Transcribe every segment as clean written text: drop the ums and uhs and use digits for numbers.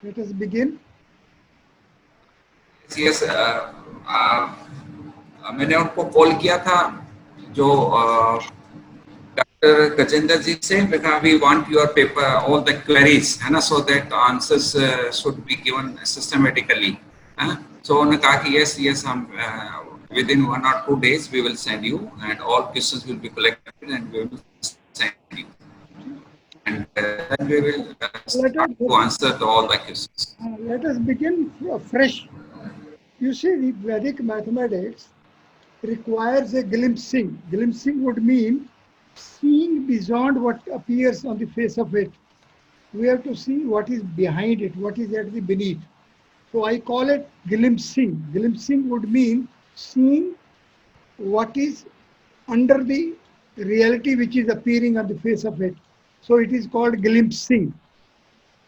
Let us begin. Yes मैंने उनको call किया था जो डॉक्टर गजेंद्र जी से because we want your paper all the queries है ना so that answers should be given systematically है सो उन्होंने कहा कि यस यस हम within 1 or 2 days we will send you and all questions will be collected and we will send you and then we will start Let to us answer all the questions. let us begin fresh. You see, the Vedic mathematics requires a glimpsing. Glimpsing would mean seeing beyond what appears on the face of it. We have to see what is behind it, what is at the beneath. So I call it glimpsing. Glimpsing would mean seeing what is under the reality which is appearing on the face of it. So it is called glimpsing.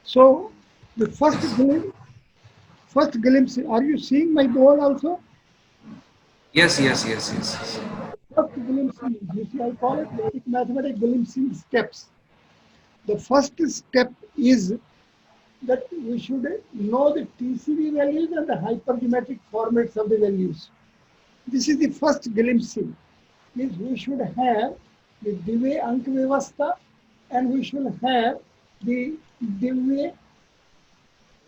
So the first glimpse, are you seeing my board also? Yes. First glimpsing, you see, I call it Vedic mathematics glimpsing steps. The first step is that we should know the TCV values and the hypergeometric formats of the values. This is the first glimpsing. Means we should have the Divya Ank Vyavastha and we should have the Divya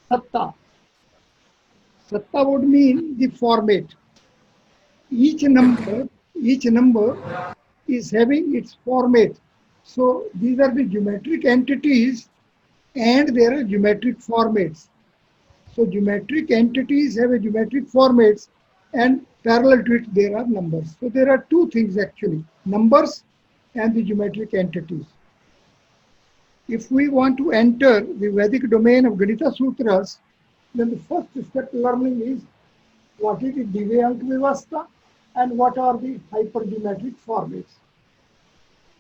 Satta. Satta would mean the format. Each number, each number is having its format. So these are the geometric entities and there are geometric formats. So geometric entities have a geometric formats and parallel to it there are numbers. So there are two things actually, numbers and the geometric entities. If we want to enter the Vedic domain of Ganita Sutras, then the first step learning is what is the Divyank Vyavastha and what are the hypergeometric formats.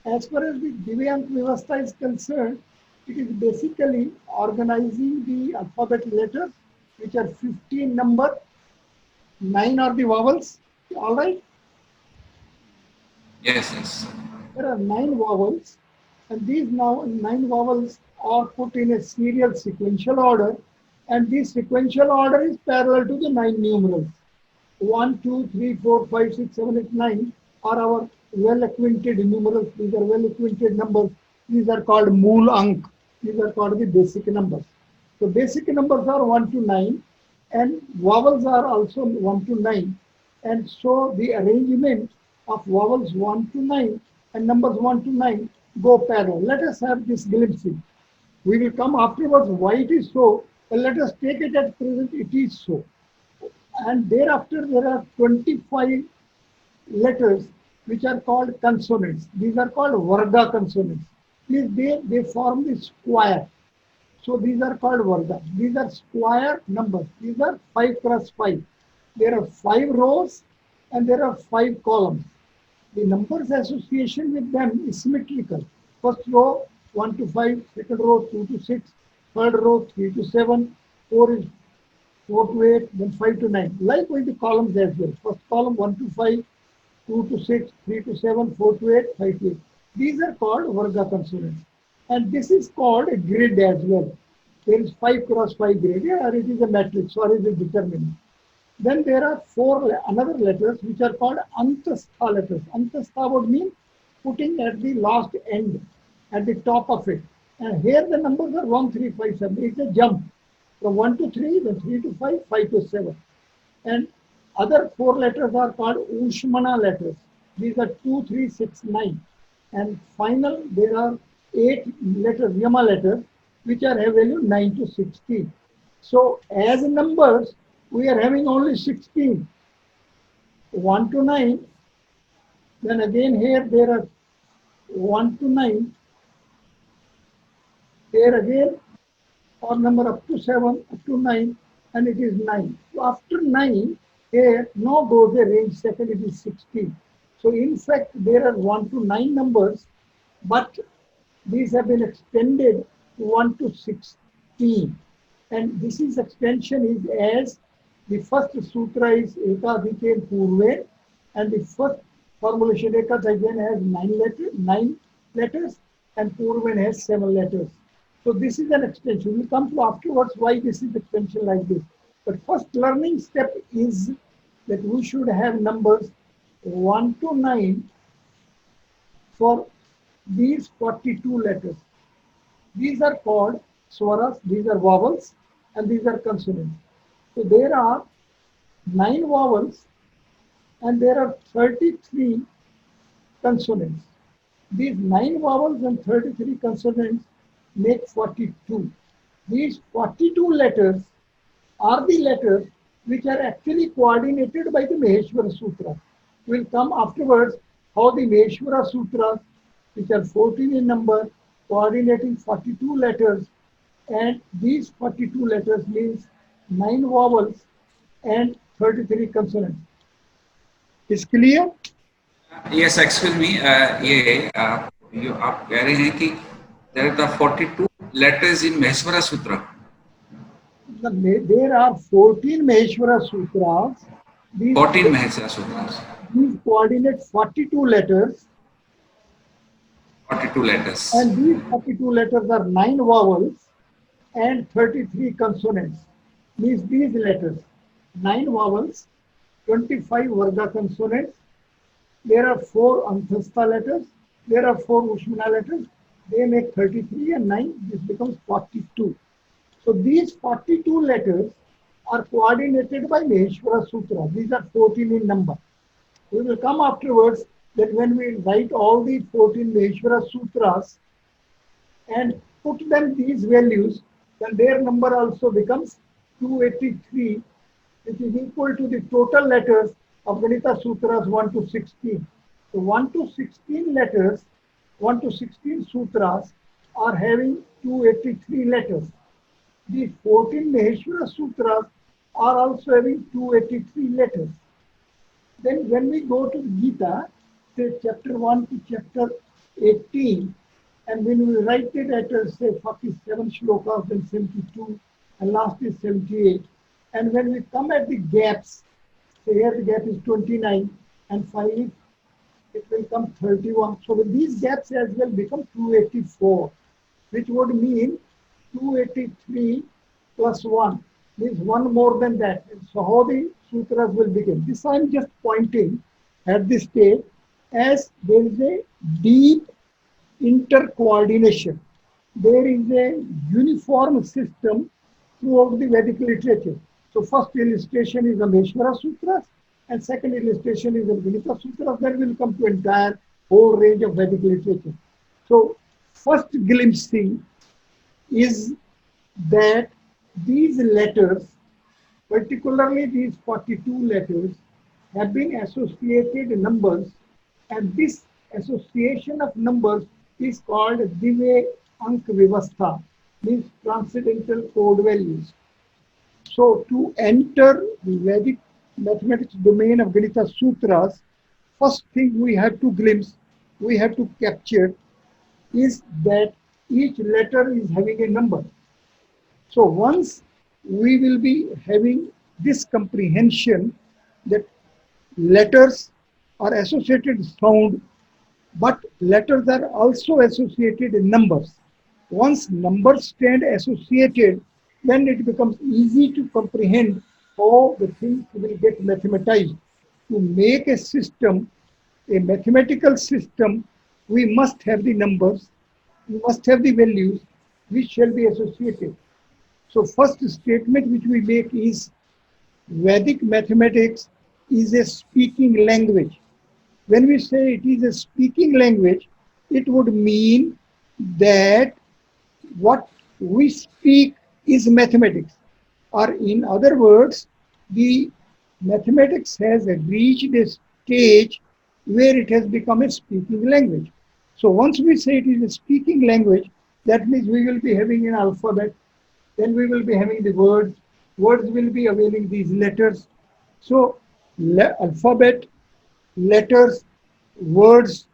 As far as the Divyank Vyavastha is concerned, it is basically organizing the alphabet letters, which are 15 number, 9 are the vowels, all right? Yes. There are 9 vowels, and these now 9 vowels are put in a serial sequential order, and this sequential order is parallel to the 9 numerals. 1, 2, 3, 4, 5, 6, 7, 8, 9 are our well acquainted numerals. These are well acquainted numbers. These are called Mool Ank. These are called the basic numbers. So basic numbers are 1 to 9 and vowels are also 1 to 9. And so the arrangement of vowels 1 to 9 and numbers 1 to 9 go parallel. Let us have this glimpsing. We will come afterwards why it is so, but let us take it at present it is so. And thereafter there are 25 letters which are called consonants. These are called Varga consonants. They form the square. So these are called Varga. These are square numbers. These are 5 cross 5. There are 5 rows and there are 5 columns. The numbers association with them is symmetrical. First row 1 to 5, second row 2 to 6, third row 3 to 7, 4 is 4 to 8, then 5 to 9. Likewise, the columns as well. First column 1 to 5, 2 to 6, 3 to 7, 4 to 8, 5 to 8. These are called Varga consonants. And this is called a grid as well. There is 5 cross 5 grid, or it is a matrix, or it is determinant. Then there are another letters which are called Antastha letters. Antastha would mean putting at the last end, at the top of it. And here the numbers are 1, 3, 5, 7. It's a jump from 1 to 3, then 3 to 5, 5 to 7. And other 4 letters are called Ushmana letters. These are 2, 3, 6, 9. And final, there are 8 letters, Yama letters, which are have value 9 to 16. So as numbers, we are having only 16. 1 to 9. Then again here there are 1 to 9. Here again or number up to 7, up to 9, and it is 9. So after 9, here no goes a range second, it is 16. So in fact, there are 1 to 9 numbers, but these have been extended to 1 to 16. And this is extension is as the first sutra is Ekadike Purve, and the first formulation Ekadike has 9 letters, and Purven has 7 letters. So this is an extension. We'll come to afterwards why this is extension like this. But first learning step is that we should have numbers 1 to 9 for these 42 letters. These are called swaras, these are vowels, and these are consonants. So there are 9 vowels and there are 33 consonants. These 9 vowels and 33 consonants make 42. These 42 letters are the letters which are actually coordinated by the Maheshwara Sutra. We'll come afterwards how the Maheshwara Sutras, which are 14 in number, coordinating 42 letters, and these 42 letters means 9 vowels and 33 consonants. Is clear? Yes, excuse me. ये आप कह रहे हैं कि there are the 42 letters in Maheshwara Sutra. There are 14 Maheshwara Sutras. These 14 Maheshwara Sutras. These coordinate 42 letters. 42 letters. And these 42 letters are 9 vowels and 33 consonants. Means these letters, 9 vowels, 25 Varga consonants. There are 4 Anthastha letters. There are 4 Ushmana letters. They make 33 and 9. This becomes 42. So these 42 letters are coordinated by Maheshwara Sutra. These are 14 in number. We will come afterwards that when we write all the 14 Maheshwara Sutras and put them these values, then their number also becomes 283, which is equal to the total letters of Ganita Sutras 1 to 16. So 1 to 16 letters, 1 to 16 sutras are having 283 letters. The 14 Maheshwara Sutras are also having 283 letters. Then when we go to Gita, say chapter 1 to chapter 18, and when we write it at say 47 shlokas, then 72, and last is 78. And when we come at the gaps, say here the gap is 29, and finally it will come 31. So with these gaps as well become 284, which would mean 283 plus 1 means 1 more than that. And so how the sutras will begin. This I am just pointing at this stage as there is a deep intercoordination. There is a uniform system throughout the Vedic literature. So first illustration is the Maheshwara Sutras and second illustration is the Ganita Sutras. Then will come to entire whole range of Vedic literature. So first glimpsing is that these letters, particularly these 42 letters, have been associated numbers, and this association of numbers is called Divya Ank Vivastha, means transcendental code values. So to enter the Vedic mathematics domain of Ganita Sutras, first thing we have to glimpse, we have to capture is that each letter is having a number. So once we will be having this comprehension that letters are associated with sound, but letters are also associated in numbers. Once numbers stand associated, then it becomes easy to comprehend how the things will get mathematized. To make a system, a mathematical system, we must have the numbers, we must have the values which shall be associated. So first statement which we make is Vedic mathematics is a speaking language. When we say it is a speaking language, it would mean that what we speak is mathematics. Or in other words, the mathematics has reached a stage where it has become a speaking language. So once we say it is a speaking language, that means we will be having an alphabet, then we will be having the words. Words will be availing these letters. So alphabet, letters, words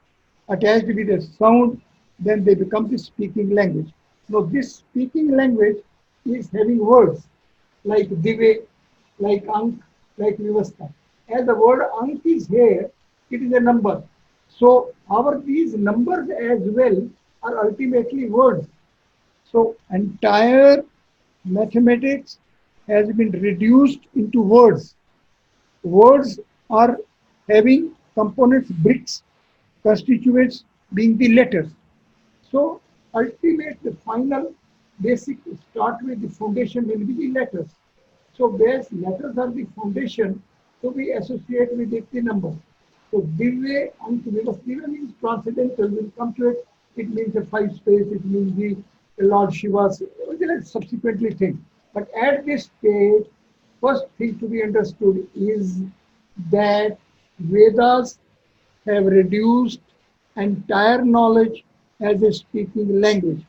attached with a sound, then they become the speaking language. Now this speaking language is having words like Dive, like Ank, like Vivastha. As the word Ank is here, it is a number. So these numbers as well are ultimately words. So entire mathematics has been reduced into words. Words are having components, bricks, constituents being the letters. So ultimate, the final basic start with the foundation will be the letters. So base letters are the foundation, so we associate with it the number. So Divya and Divya means transcendental, we'll come to it. It means a five space, it means the Lord Shiva's, let's subsequently think. But at this stage, first thing to be understood is that Vedas have reduced entire knowledge as a speaking language.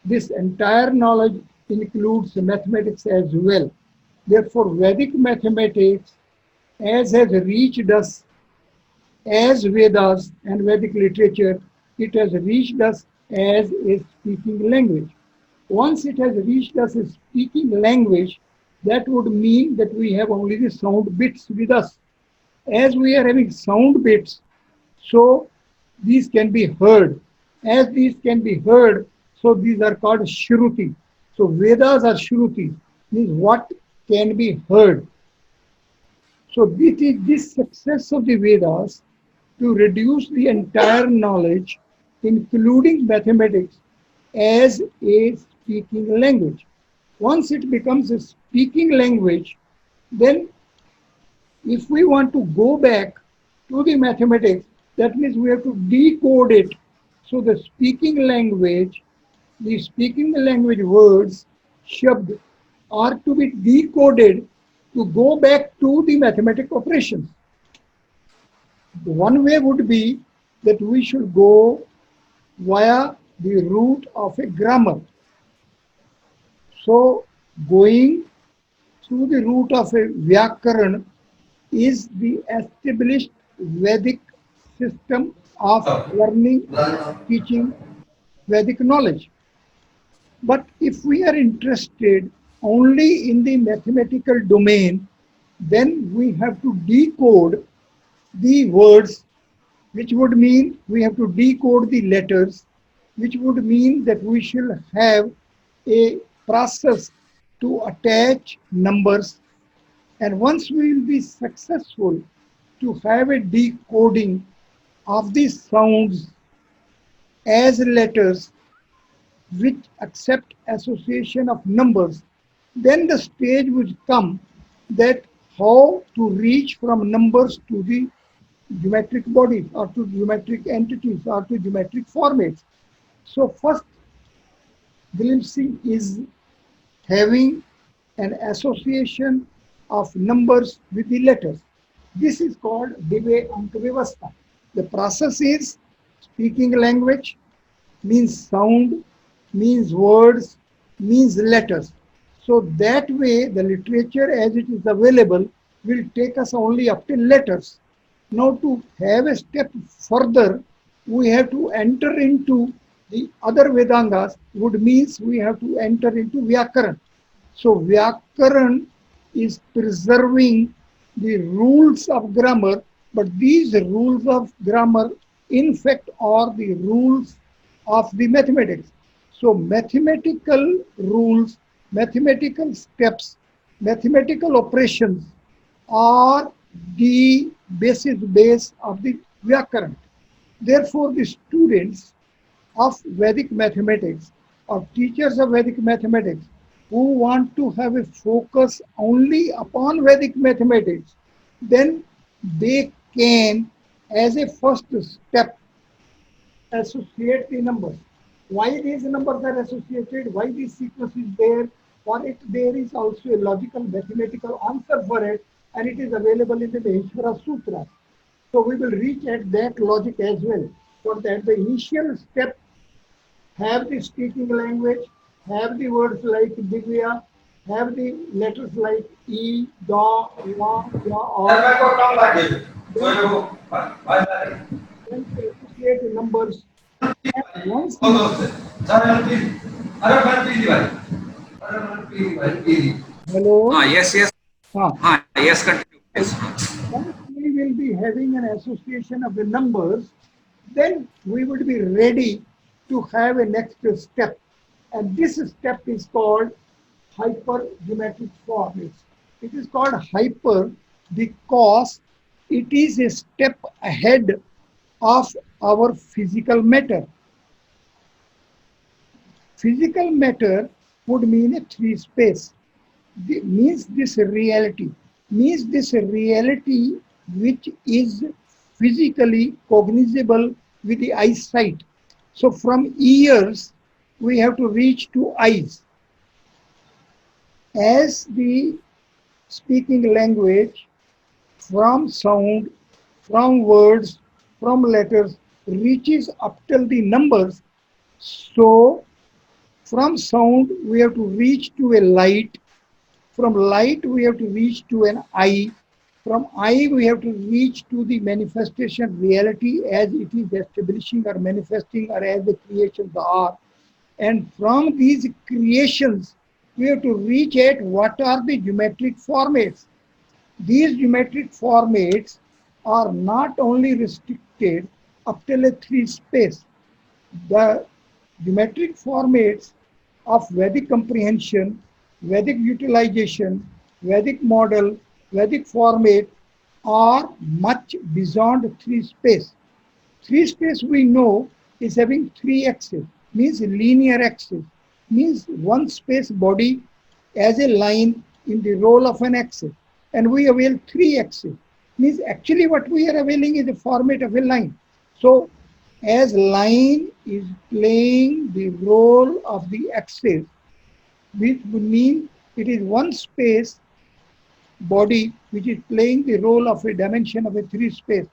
This entire knowledge includes mathematics as well. Therefore, Vedic mathematics, as has reached us as Vedas and Vedic literature, it has reached us as a speaking language. Once it has reached us as speaking language, that would mean that we have only the sound bits with us. As we are having sound bits, so these can be heard. As these can be heard, so these are called Shruti. So Vedas are Shruti, means what can be heard. So this is this success of the Vedas to reduce the entire knowledge, including mathematics, as a speaking language. Once it becomes a speaking language, then if we want to go back to the mathematics, that means we have to decode it. So the speaking language words, shabd, are to be decoded to go back to the mathematical operations. One way would be that we should go via the route of a grammar. So going through the route of a Vyakaran is the established Vedic system of learning, teaching Vedic knowledge. But if we are interested only in the mathematical domain, then we have to decode the words, which would mean we have to decode the letters, which would mean that we shall have a process to attach numbers. And once we will be successful to have a decoding of these sounds as letters which accept association of numbers, then the stage would come that how to reach from numbers to the geometric bodies or to geometric entities or to geometric formats. So first glimpsing is having an association of numbers with the letters. This is called Divya Anka Vyavastha. The process is speaking language, means sound, means words, means letters. So that way the literature as it is available will take us only up to letters. Now to have a step further, we have to enter into the other Vedangas, would means we have to enter into Vyakaran. So Vyakaran is preserving the rules of grammar, but these rules of grammar in fact are the rules of the mathematics. So mathematical rules, mathematical steps, mathematical operations are the base of the Vyakaran. Therefore, the students of Vedic mathematics or teachers of Vedic mathematics who want to have a focus only upon Vedic mathematics, then they can, as a first step, associate the numbers. Why these numbers are associated, why this sequence is there, for it there is also a logical mathematical answer for it, and it is available in the Maheshwara Sutra. So we will reach at that logic as well. For that, the initial step, have the speaking language, have the words like Divya, have the letters like E, Da, La, Ya, or then to associate the numbers. And once hello, Yes, yes. huh. Yes, continue. Yes. Once we will be having an association of the numbers, then we would be ready to have a next step. And this step is called hypergeometric formats. It is called hyper because it is a step ahead of our physical matter. Physical matter would mean a three space. Means this reality. Means this reality which is physically cognizable with the eyesight. So from ears, we have to reach to eyes. As the speaking language, from sound, from words, from letters, reaches up till the numbers, so from sound we have to reach to a light, from light we have to reach to an eye, from eye we have to reach to the manifestation reality as it is establishing or manifesting or as the creations are. And from these creations, we have to reach at what are the geometric formats. These geometric formats are not only restricted up till a three space. The geometric formats of Vedic comprehension, Vedic utilization, Vedic model, Vedic format are much beyond three space. Three space we know is having three axes, means linear axis, means one space body as a line in the role of an axis. And we avail three axes, means actually what we are availing is the format of a line. So as line is playing the role of the axis, which would mean it is one space body which is playing the role of a dimension of a three space.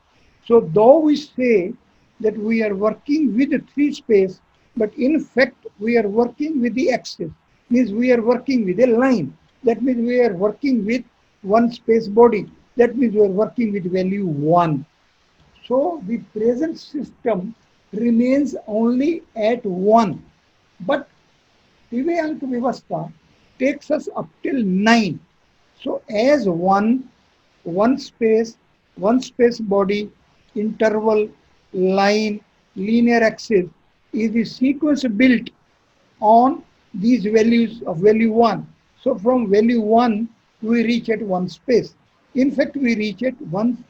So though we say that we are working with the three space, but in fact we are working with the axis, means we are working with a line. That means we are working with one space body. That means we are working with value 1. So the present system remains only at 1. But Divyank Vivastha takes us up till 9. So as one space body, interval, line, linear axis is the sequence built on these values of value 1. So from value 1, we reach at one space. In fact, we reach at one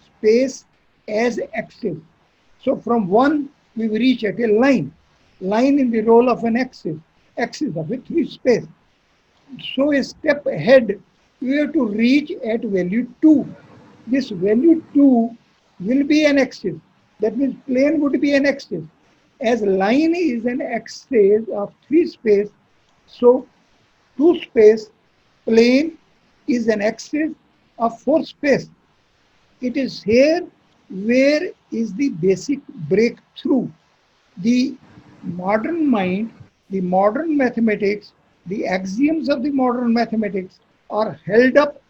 space as axis. So from 1, we reach at a line. Line in the role of an axis. Axis of a three space. So a step ahead, we have to reach at value 2. This value 2 will be an axis. That means plane would be an axis. As line is an axis of three space, so two space plane is an axis of four space. It is here where is the basic breakthrough. The modern mind, the modern mathematics, the axioms of the modern mathematics are held up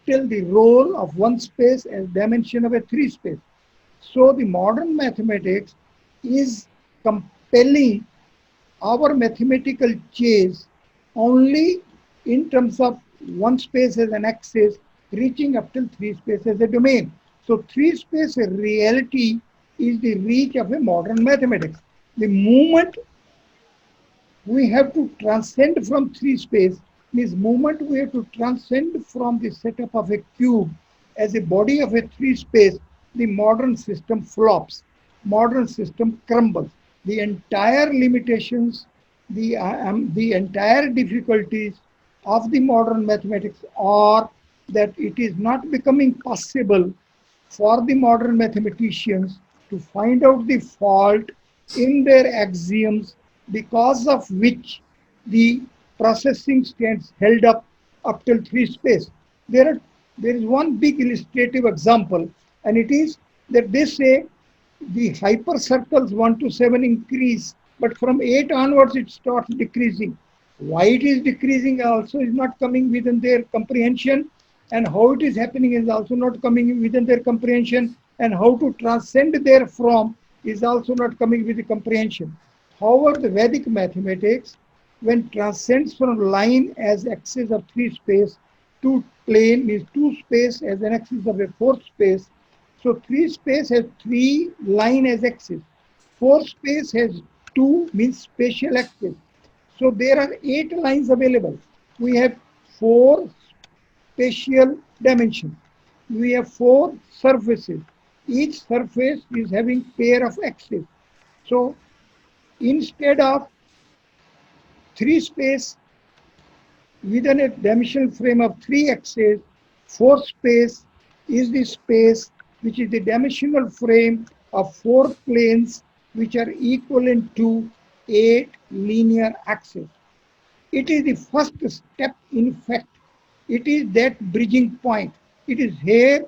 till the role of one space as dimension of a three space. So the modern mathematics is compelling our mathematical chase only in terms of one space as an axis, reaching up till three space as a domain. So three space reality is the reach of a modern mathematics. The moment we have to transcend from three space, means moment we have to transcend from the setup of a cube as a body of a three space, the modern system flops, modern system crumbles. The entire limitations, the entire difficulties of the modern mathematics are that it is not becoming possible for the modern mathematicians to find out the fault in their axioms, because of which the processing stands held up till three space. There is one big illustrative example, and it is that they say the hypercircles 1 to 7 increase, but from 8 onwards it starts decreasing. Why it is decreasing also is not coming within their comprehension, and how it is happening is also not coming within their comprehension, and how to transcend therefrom is also not coming with the comprehension. However, the Vedic mathematics, when transcends from line as axis of three space to plane means two space as an axis of a fourth space. So three space has three line as axis. Four space has two means spatial axis. So there are 8 lines available. We have 4 spatial dimensions. We have 4 surfaces. Each surface is having pair of axes. So instead of 3 space within a dimensional frame of 3 axes, 4 space is the space which is the dimensional frame of 4 planes which are equivalent to 8 linear axes. It is the first step. In fact, it is that bridging point. It is here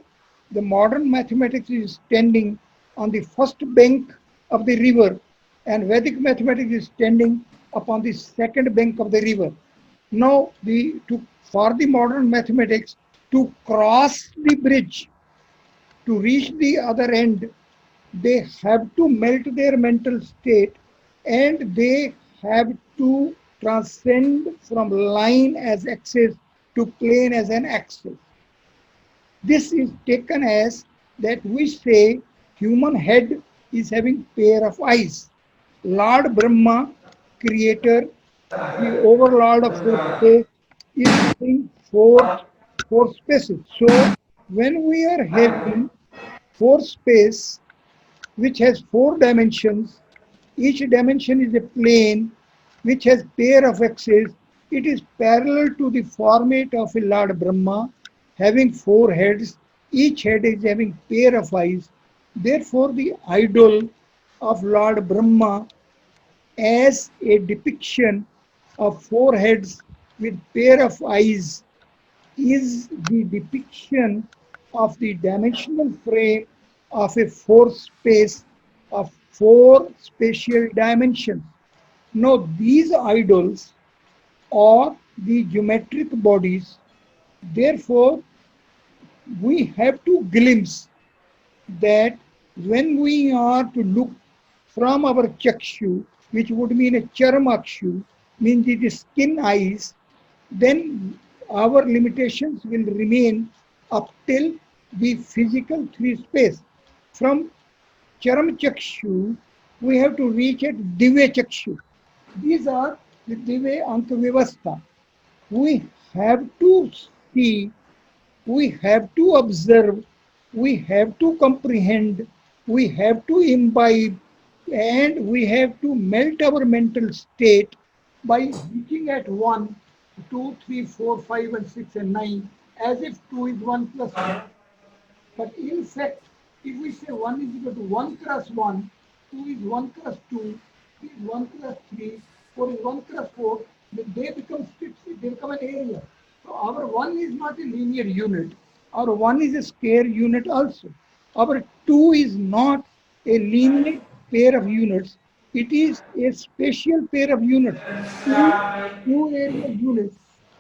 the modern mathematics is standing on the first bank of the river, and Vedic mathematics is standing upon the second bank of the river. Now, for the modern mathematics to cross the bridge, to reach the other end, they have to melt their mental state, and they have to transcend from line as axis to plane as an axis. This is taken as that we say human head is having pair of eyes. Lord Brahma, creator, the overlord of fourth space, is having four spaces. So when we are having four space which has 4 dimensions, each dimension is a plane which has pair of axes. It is parallel to the format of a Lord Brahma having 4 heads. Each head is having pair of eyes. Therefore, the idol of Lord Brahma as a depiction of 4 heads with pair of eyes is the depiction of the dimensional frame of a 4 space of 4 spatial dimensions. Now, these idols are the geometric bodies. Therefore, we have to glimpse that when we are to look from our chakshu, which would mean a charmakshu, means the skin eyes, then our limitations will remain up till the physical 3 space. From charam chakshu, we have to reach at divya chakshu. These are the divya anka vivastha. We have to see, we have to observe, we have to comprehend, we have to imbibe, and we have to melt our mental state by reaching at 1, 2, 3, 4, 5, and 6, and 9, as if 2 is 1 plus 1. But in fact, if we say 1 is equal to 1 cross 1, 2 is 1 cross 2, 3 is 1 cross 3, 4 is 1 cross 4, then they become strips, they become an area. So our 1 is not a linear unit. Our 1 is a square unit also. Our 2 is not a linear pair of units. It is a spatial pair of units. Two area units,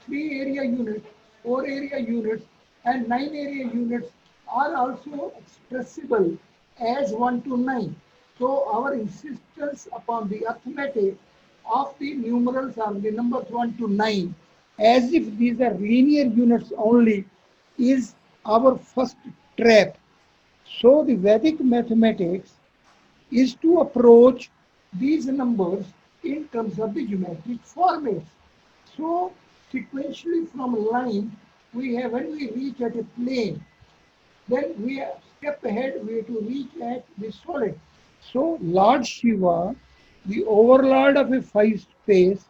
3 area units, 4 area units, and 9 area units are also expressible as 1 to 9. So our insistence upon the arithmetic of the numerals are the numbers 1 to 9, as if these are linear units only, is our first trap. So the Vedic mathematics is to approach these numbers in terms of the geometric formats. So sequentially from a line, when we reach at a plane, then we step ahead, we have to reach at the solid. So Lord Shiva, the overlord of a 5 space,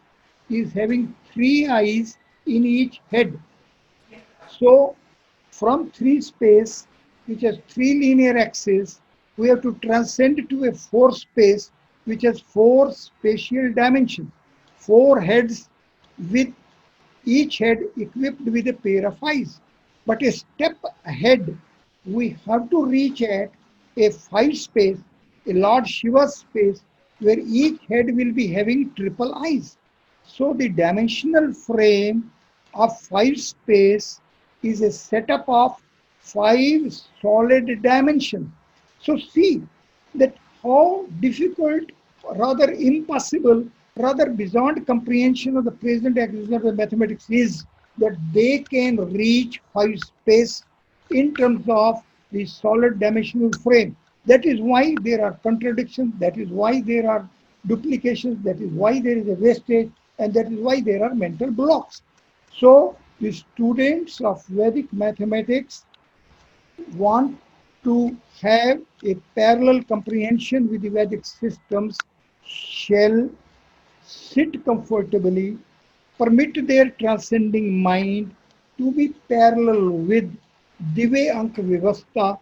is having 3 eyes in each head. So from 3 space, which has 3 linear axes, we have to transcend to a 4 space, which has 4 spatial dimensions, 4 heads with each head equipped with a pair of eyes. But a step ahead, we have to reach at a 5 space, a Lord Shiva space, where each head will be having triple eyes. So the dimensional frame of 5 space is a setup of 5 solid dimensions. So see that how difficult, rather impossible, rather beyond comprehension of the present acquisition of the mathematics is that they can reach 5 space in terms of the solid dimensional frame. That is why there are contradictions, that is why there are duplications, that is why there is a wastage, and that is why there are mental blocks. So the students of Vedic mathematics want to have a parallel comprehension with the Vedic systems shall sit comfortably, permit their transcending mind to be parallel with Dive Ank Vivasta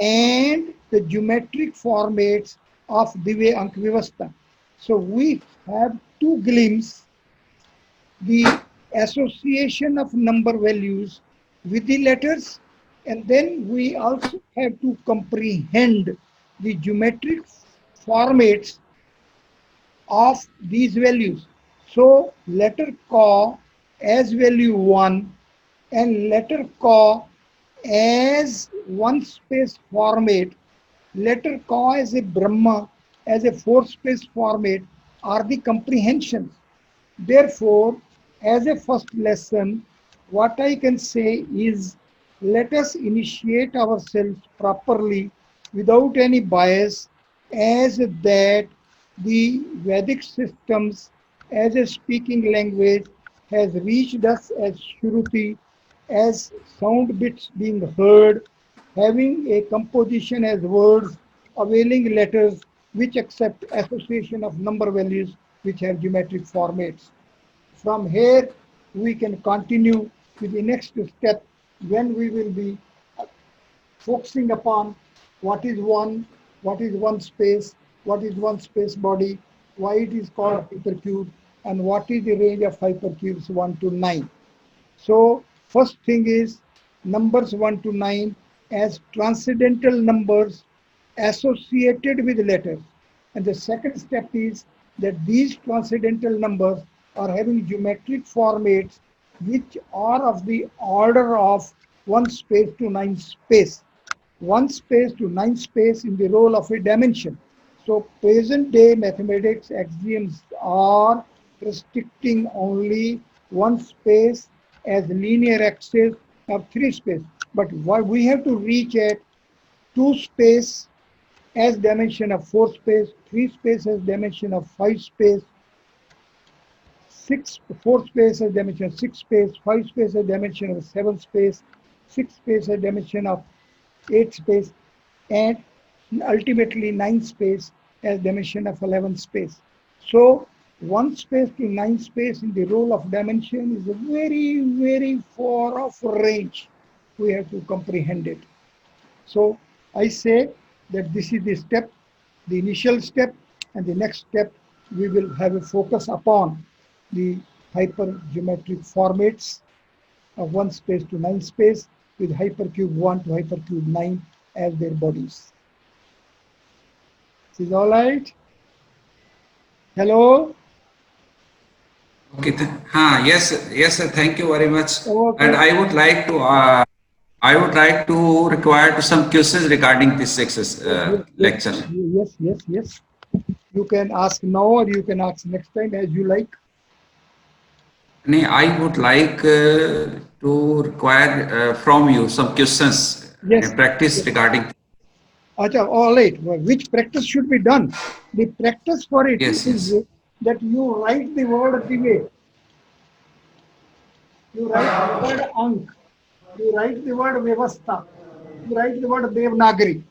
and the geometric formats of Dive Ank Vivasta. So we have two glimpses, the association of number values with the letters, and then we also have to comprehend the geometric formats of these values. So letter Ka as value 1 and letter Ka as one space format, letter Ka as a Brahma as a four space format are the comprehensions. Therefore, as a first lesson, what I can say is let us initiate ourselves properly without any bias, as that the Vedic systems as a speaking language has reached us as Shruti, as sound bits being heard, having a composition as words, availing letters which accept association of number values which have geometric formats. From here, we can continue to the next step when we will be focusing upon what is one space, what is one space body, why it is called hypercube, and what is the range of hypercubes 1 to 9. So first thing is numbers 1 to 9 as transcendental numbers associated with letters. And the second step is that these transcendental numbers are having geometric formats which are of the order of 1 space to 9 space. 1 space to 9 space in the role of a dimension. So present day mathematics axioms are restricting only 1 space as linear axis of 3 space. But what we have to reach at 2 space as dimension of 4 space, 3 space as dimension of 5 space, 4 space as dimension of 6 space, 5 space as dimension of 7 space, 6 space as dimension of 8 space, and ultimately 9 space as dimension of 11 space. So 1 space to 9 space in the role of dimension is a very, very far off range. We have to comprehend it. So I say that this is the step, the initial step, and the next step we will have a focus upon the hypergeometric formats of 1 space to 9 space with hypercube 1 to hypercube 9 as their bodies. Is all right? Hello? Okay. Yes, sir. Thank you very much. Okay. And I would like to require to some questions regarding this lecture. Yes. You can ask now or you can ask next time as you like. I would like to require from you some questions Yes. practice regarding. Acha, all right. Well, which practice should be done? The practice for it Yes, is yes. that you write the word Dive. You write the word Ank. You write the word Vyavastha. You write the word Devanagari.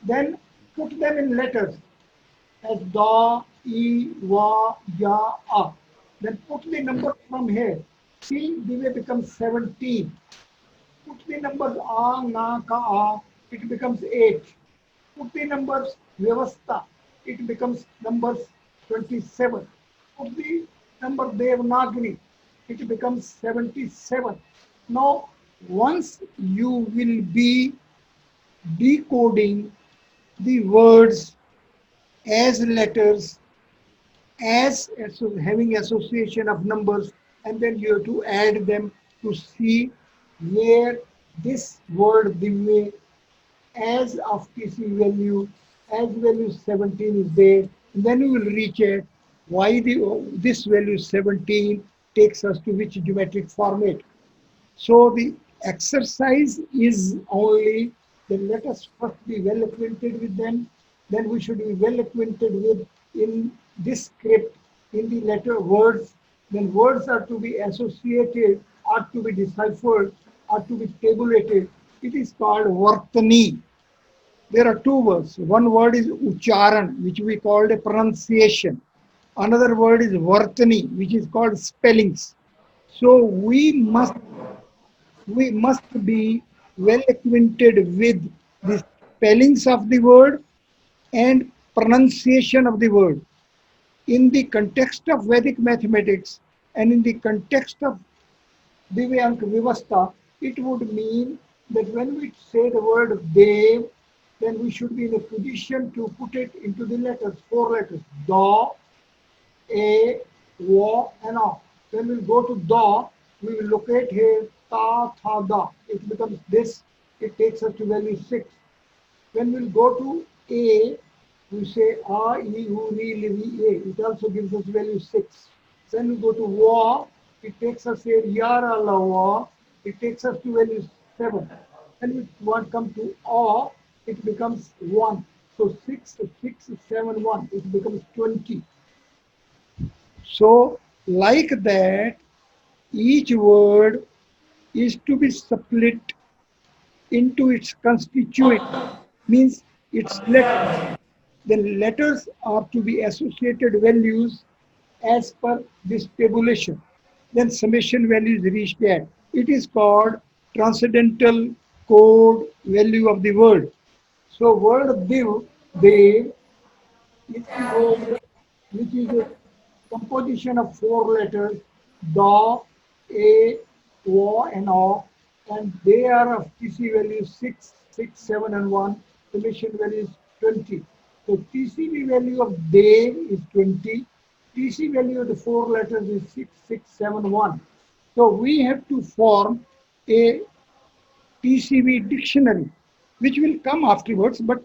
Then put them in letters as Da, I, Va, Ya, A. Then put the number from here till Dive becomes 17. Put the numbers A, Na, Ka, A. It becomes 8. Put the numbers Vyavastha. It becomes numbers 27. Put the number Devanagari. It becomes 77. Now, once you will be decoding the words as letters, as having association of numbers, and then you have to add them to see where this word Dive as of TC value, as value 17 is there, and then we will reach at why this value 17 takes us to which geometric format. So the exercise is only that let us first be well acquainted with them, then we should be well acquainted with in this script in the letter words, then words are to be associated, are to be deciphered, are to be tabulated. It is called Vartani. There are two words. One word is Ucharan, which we called a pronunciation. Another word is Vartani, which is called spellings. So we must be well acquainted with the spellings of the word and pronunciation of the word. In the context of Vedic mathematics and in the context of Divyank Vivasta, it would mean that when we say the word Dev, then we should be in a position to put it into the letters, four letters, Da, A, Wa, and A. When we go to Da, we will locate here Ta, Tha, Da. It becomes this. It takes us to value 6. When we'll go to A, we say A, E, U, Re, Li, Vi, A. It also gives us value 6. Then we go to Wa, it takes us here Yara, La, Wa. It takes us to value 7. Then we want come to A, it becomes 1. So 6, 6, 7, 1. It becomes 20. So, like that, each word is to be split into its constituent, means its letters. Then letters are to be associated values as per this tabulation. Then summation value is reached at. It is called transcendental code value of the word. So word div, they is the word which is a composition of four letters, da, a, wa, and o, and they are of TC value 6, 6, 7, and 1. Summation value is 20. So TCV value of they is 20. TC value of the four letters is 6, 6, 7, 1. So we have to form a TCV dictionary, which will come afterwards. But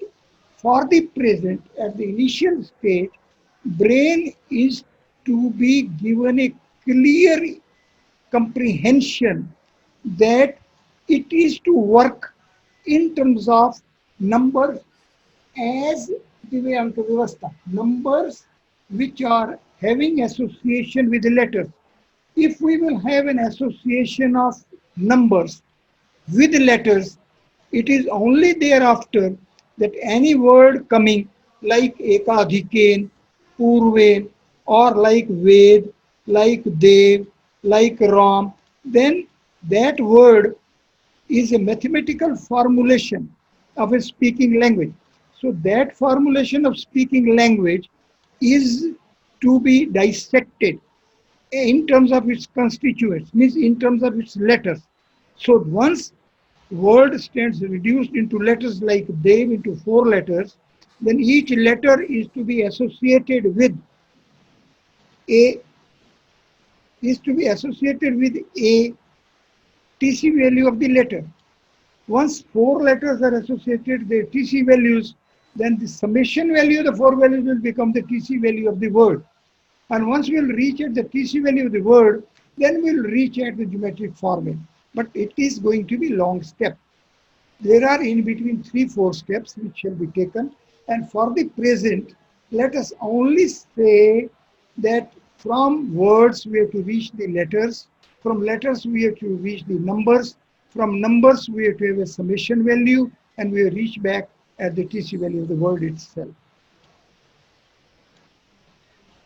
for the present, at the initial stage, brain is to be given a clear comprehension that it is to work in terms of numbers as Divyanka Vivasta, numbers which are having association with the letters. If we will have an association of numbers with letters, it is only thereafter that any word coming like Ekadhikain, Purvain, or like Ved, like Dev, like Ram, then that word is a mathematical formulation of a speaking language. So that formulation of speaking language is to be dissected in terms of its constituents, means in terms of its letters. So once word stands reduced into letters like Dev into four letters, then each letter is to be associated with a a TC value of the letter. Once four letters are associated the TC values, then the summation value of the four values will become the TC value of the word. And once we'll reach at the TC value of the word, then we'll reach at the geometric formula. But it is going to be long step. There are in between 3-4 steps which shall be taken. And for the present, let us only say that from words we have to reach the letters, from letters we have to reach the numbers, from numbers we have to have a summation value, and we reach back at the TC value of the word itself.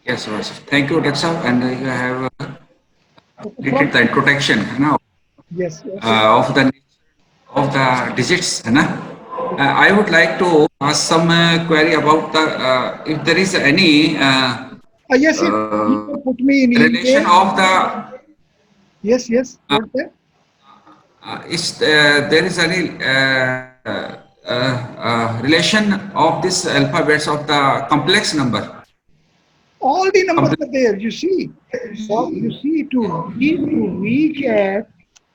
Yes, Vasif. Thank you, Dr. Saab. And you have completed the introduction, Yes, yes. Of the digits. I would like to ask some query about the if there is any Yes, you can put me in relation email. of the Yes, yes. What's that? is there is any relation of this alphabets of the complex number? All the numbers Complex. are there. You see,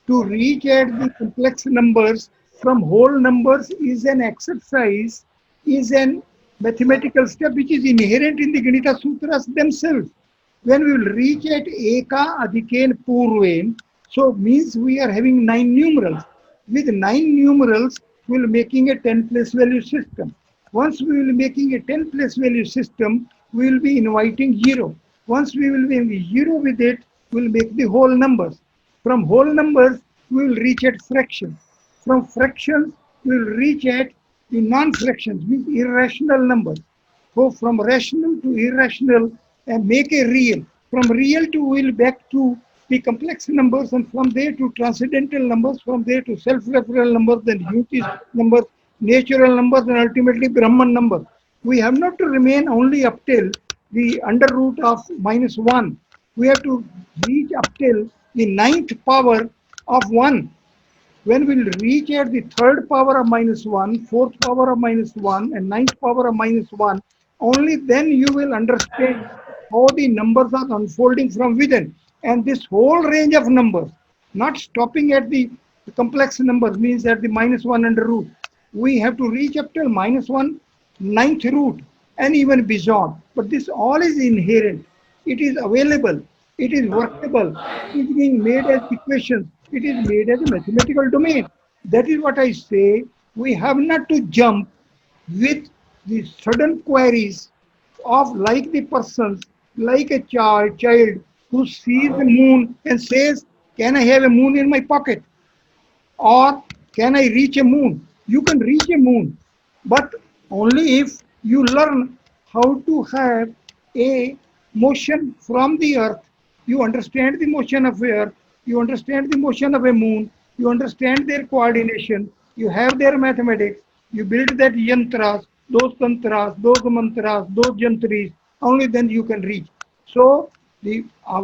to reach at the complex numbers from whole numbers is an exercise, is an mathematical step which is inherent in the Ganita Sutras themselves. When we will reach at Eka, Adhikain, Purvain, so means we are having 9 numerals. With 9 numerals, we will making a 10 place value system. Once we will be making a 10 place value system, we will be inviting 0. Once we will be in zero with it, we'll make the whole numbers. From whole numbers, we will reach at fractions. From fractions, we will reach at the non-fractions, means irrational numbers. Go from rational to irrational and make a real. From real to will back to the complex numbers, and from there to transcendental numbers, from there to self-referential numbers, then unity numbers, natural numbers, and ultimately Brahman numbers. We have not to remain only up till the under root of -1. We have to reach up till the ninth power of 1. When we'll reach at the third power of -1, fourth power of -1, and ninth power of -1, only then you will understand how the numbers are unfolding from within. And this whole range of numbers, not stopping at the complex numbers, means at the -1 under root. We have to reach up till -1, ninth root, and even beyond. But this all is inherent. It is available. It is workable. It is being made as equations. It is made as a mathematical domain. That is what I say. We have not to jump with the sudden queries of like the persons, like a child who sees the moon and says, "Can I have a moon in my pocket?" Or can I reach a moon? You can reach a moon, but only if you learn how to have a motion from the earth. You understand the motion of the earth, you understand the motion of a moon, you understand their coordination, you have their mathematics, you build that yantras, those tantras, those mantras, those jantris, only then you can reach. So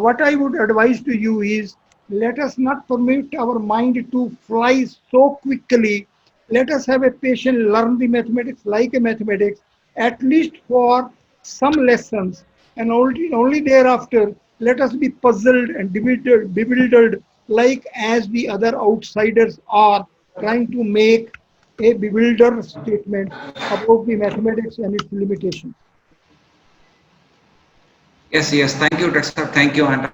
what I would advise to you is, let us not permit our mind to fly so quickly. Let us have a patient, learn the mathematics like a mathematics, at least for some lessons, and only thereafter let us be puzzled and bewildered like as the other outsiders are trying to make a bewildered statement about the mathematics and its limitations. Yes, yes. Thank you, Dr. Thank you. And